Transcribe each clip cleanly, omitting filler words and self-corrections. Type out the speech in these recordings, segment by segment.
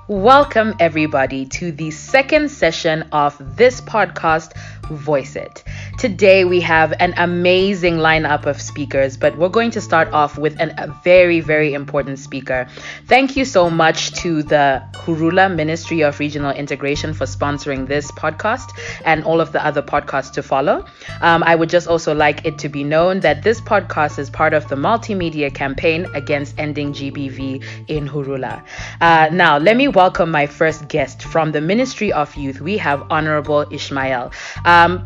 Welcome, everybody, to the second session of this podcast, Voice It. Today, we have an amazing lineup of speakers, but we're going to start off with a very, very important speaker. Thank you so much to the Hurula Ministry of Regional Integration for sponsoring this podcast and all of the other podcasts to follow. I would just also like it to be known that this podcast is part of the multimedia campaign against ending GBV in Hurula. Now, let me welcome my first guest from the Ministry of Youth. We have Honorable Ishmael.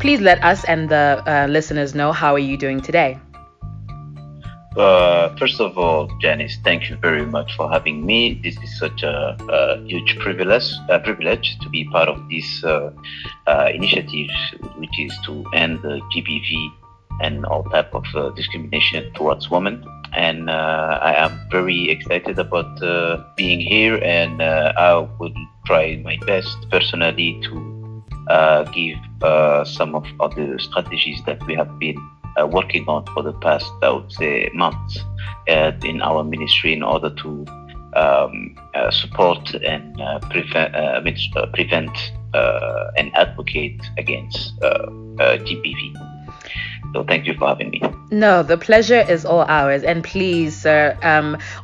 Please let us and the listeners know, how are you doing today? First of all, Janice, thank you very much for having me. This is such a huge privilege to be part of this initiative, which is to end the GBV and all type of discrimination towards women. And I am very excited about being here, and I will try my best personally to give some of the strategies that we have been working on for the past, I would say, months in our ministry in order to support and prevent and advocate against GBV. So thank you for having me. No, the pleasure is all ours. And please, sir,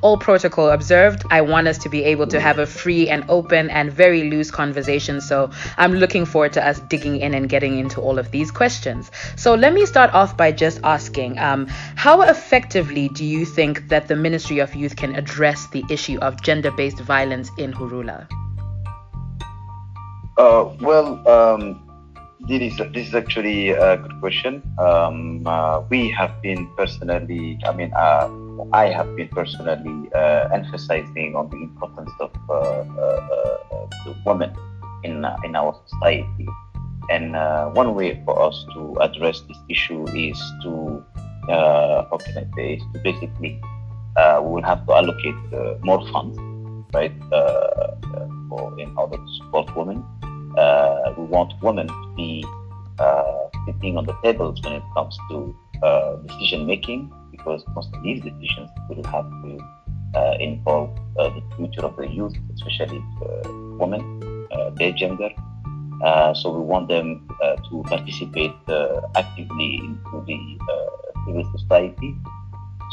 all protocol observed. I want us to be able to have a free and open and very loose conversation. So I'm looking forward to us digging in and getting into all of these questions. So let me start off by just asking, how effectively do you think that the Ministry of Youth can address the issue of gender-based violence in Hurula? This is actually a good question. We have been personally, I have been personally emphasizing on the importance of the women in our society. And one way for us to address this issue is to, is to basically, we will have to allocate more funds, right, in order to support women. We want women to be sitting on the tables when it comes to decision making, because most of these decisions will have to involve the future of the youth, especially women, their gender. So we want them to participate actively into the civil society,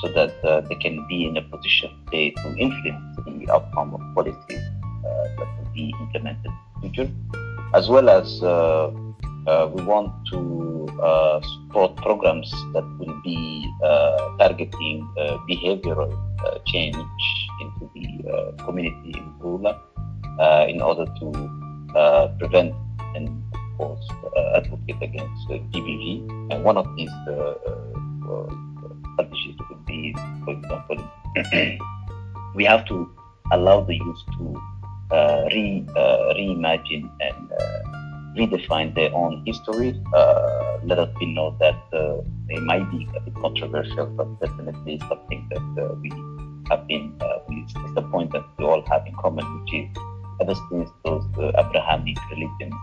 so that they can be in a position to influence the outcome of policies that will be implemented in the future. As well as we want to support programs that will be targeting behavioral change into the community in Hurula in order to prevent and, of course, advocate against GBV. And one of these strategies would be, for example, we have to allow the youth to reimagine and redefine their own history. Let us be know that they might be a bit controversial, but definitely something that we have been, it's the point that we all have in common, which is ever since those Abrahamic religions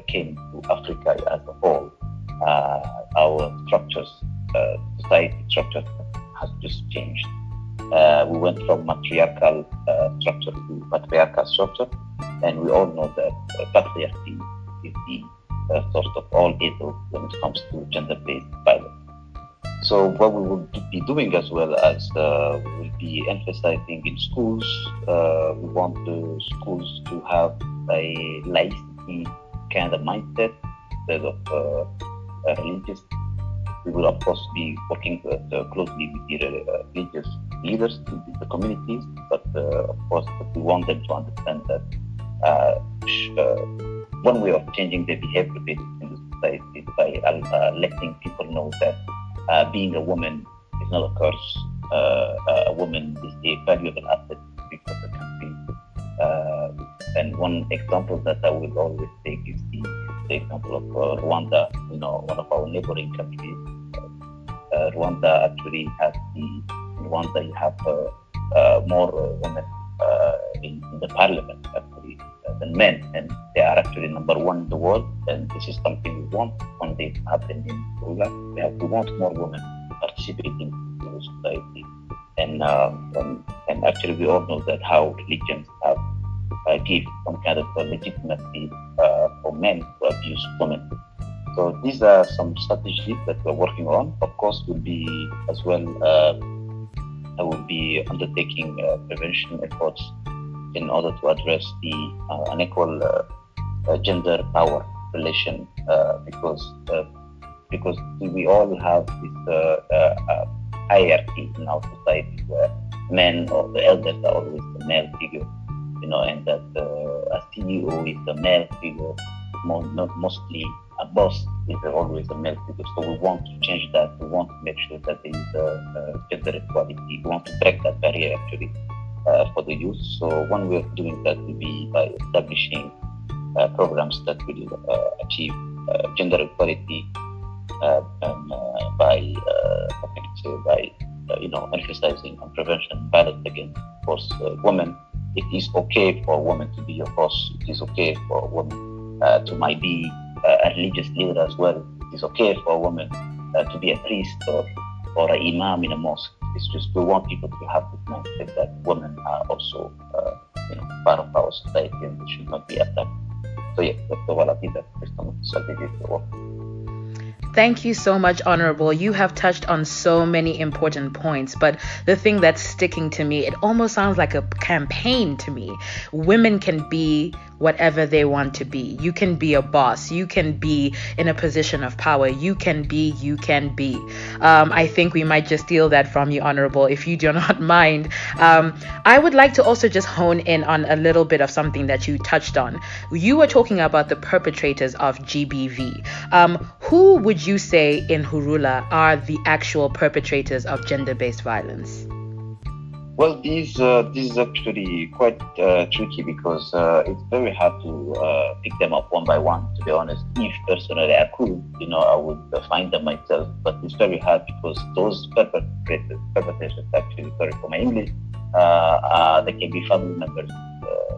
came to Africa as a whole, our structures, society structures, has just changed. We went from matriarchal structure to patriarchal structure, and we all know that patriarchy is the source of all evil when it comes to gender-based violence. So what we will be doing, as well as we will be emphasizing in schools, we want the schools to have a laicity kind of mindset instead of religious. We will, of course, be working closely with the religious leaders in the communities, but of course, we want them to understand that one way of changing their behavior in the society is by letting people know that being a woman is not a curse. A woman is a valuable asset for the country. And one example that I will always take is the example of Rwanda, one of our neighboring countries. Rwanda actually has in Rwanda you have more women in the parliament actually than men, and they are actually number one in the world. And this is something we want one day to happen in Hurula. We want more women participating in the society, and actually we all know that how religions have give some kind of legitimacy for men to abuse women. So these are some strategies that we're working on. Of course, we'll be as well. I will be undertaking prevention efforts in order to address the unequal gender power relation because we all have this hierarchy in our society where men or the elders are always the male figure, and that a CEO is a male figure, mostly a boss is always a male figure. So we want to change that. We want to make sure that there is gender equality. We want to break that barrier actually for the youth. So one way of doing that will be by establishing programs that will achieve gender equality by emphasizing on prevention and violence against, of course, women. It is okay for a woman to be your boss. It is okay for a woman to might be a religious leader as well. It is okay for a woman to be a priest or an imam in a mosque. It's just we want people to have this mindset that women are also part of our society and they should not be attacked. So yeah, that's what I think that some of the strategies to work. Thank you so much, Honorable. You have touched on so many important points, but the thing that's sticking to me, it almost sounds like a campaign to me. Women can be whatever they want to be. You can be a boss. You can be in a position of power. You can be. I think we might just steal that from you, Honorable, if you do not mind. I would like to also just hone in on a little bit of something that you touched on. You were talking about the perpetrators of GBV. Who would you say in Hurula are the actual perpetrators of gender-based violence? Well, this is actually quite tricky because it's very hard to pick them up one by one, to be honest. If personally I could, I would find them myself, but it's very hard because those perpetrators actually, sorry for my English, they can be family members,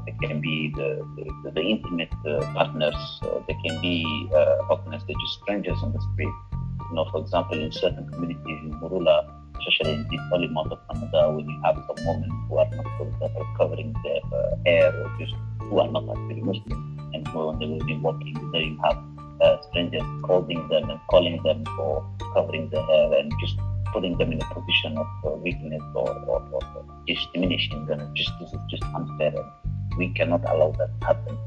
they can be the intimate partners, they can be, just strangers on the street. For example, in certain communities in Hurula, especially in this holy month of Ramadan, when you have some women who are not covering their hair or just who are not actually Muslim, and when they will be walking there, you have strangers calling them for covering their hair and just putting them in a position of weakness or just diminishing them. This is just unfair, and we cannot allow that to happen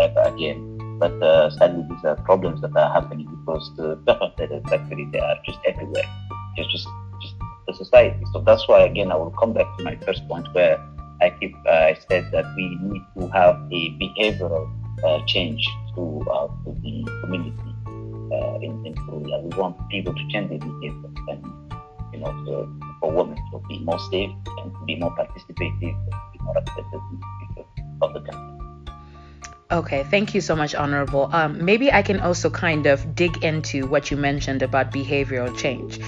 ever again. But sadly, these are problems that are happening because the perpetrators actually they are just everywhere. Just the society. So that's why again I will come back to my first point where I said that we need to have a behavioral change to the community in Hurula. We want people to change their behavior and for women to be more safe and to be more participative, and be more accepted in the future of the country. Okay, thank you so much, Honorable. Maybe I can also kind of dig into what you mentioned about behavioral change.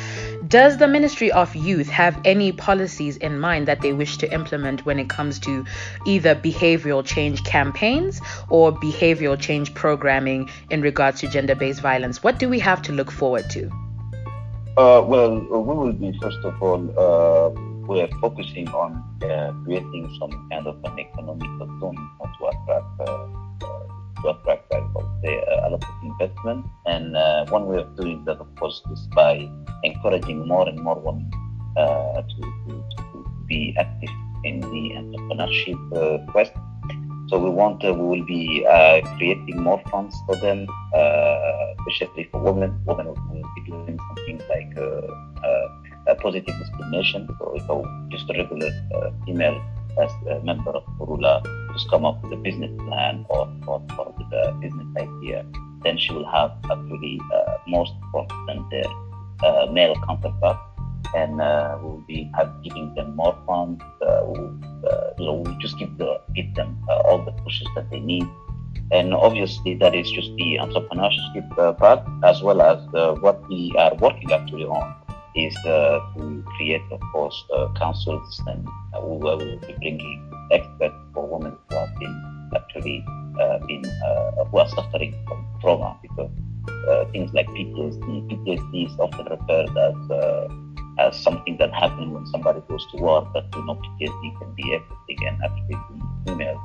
Does the Ministry of Youth have any policies in mind that they wish to implement when it comes to either behavioral change campaigns or behavioral change programming in regards to gender-based violence? What do we have to look forward to? Well, we will be, first of all, we are focusing on creating some kind of an economic zone to attract a lot of investment. And one way of doing that, of course, is by encouraging more and more women to be active in the entrepreneurship quest. So we will be creating more funds for them, especially for women. Women will be doing something like a positive discrimination. So if just a regular female as a member of Hurula just come up with a business plan or with a business idea, then she will have actually more support than their male counterpart, and we'll be giving them more funds. We'll just give them all the pushes that they need. And obviously that is just the entrepreneurship part, as well as what we are working actually on is to create, of course, councils, and we will be bringing experts for women who have been actually who are suffering from trauma, because things like PTSD is often referred as as something that happens when somebody goes to war, but PTSD can be everything. And actually, female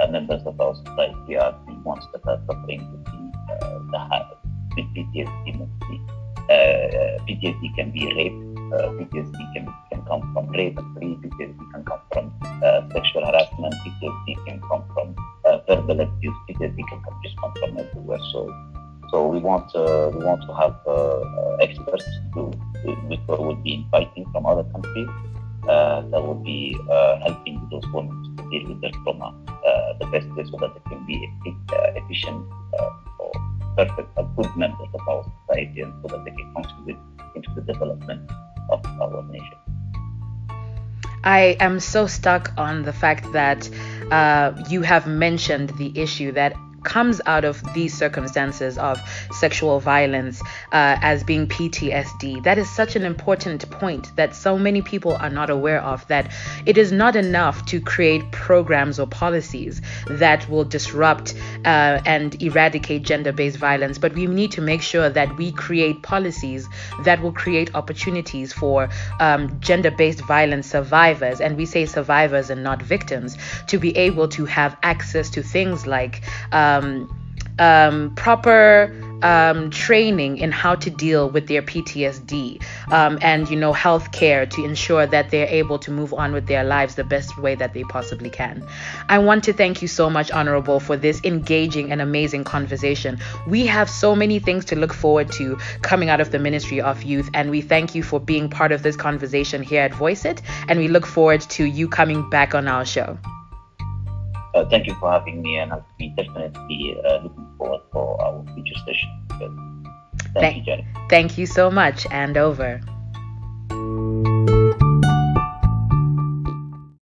members of our society are the ones that are suffering with PTSD mostly. PTSD can be rape. PTSD can come from rape. PTSD can come from sexual harassment. PTSD can come from verbal abuse. PTSD can just come from everywhere. So we want to have experts who will be inviting from other countries that will be helping those women to deal with their trauma the best way, so that they can be efficient or perfect, good members of our society, and so that they can contribute into the development of our nation. I am so stuck on the fact that you have mentioned the issue that comes out of these circumstances of sexual violence as being PTSD. That is such an important point that so many people are not aware of, that it is not enough to create programs or policies that will disrupt and eradicate gender-based violence, but we need to make sure that we create policies that will create opportunities for gender-based violence survivors, and we say survivors and not victims, to be able to have access to things like proper training in how to deal with their PTSD and health care to ensure that they're able to move on with their lives the best way that they possibly can. I want to thank you so much, Honorable, for this engaging and amazing conversation. We have so many things to look forward to coming out of the Ministry of Youth, and we thank you for being part of this conversation here at Voice It, and we look forward to you coming back on our show. Thank you for having me, and I'll be definitely looking forward for our future session. Thank you, Jenny. Thank you so much, and over.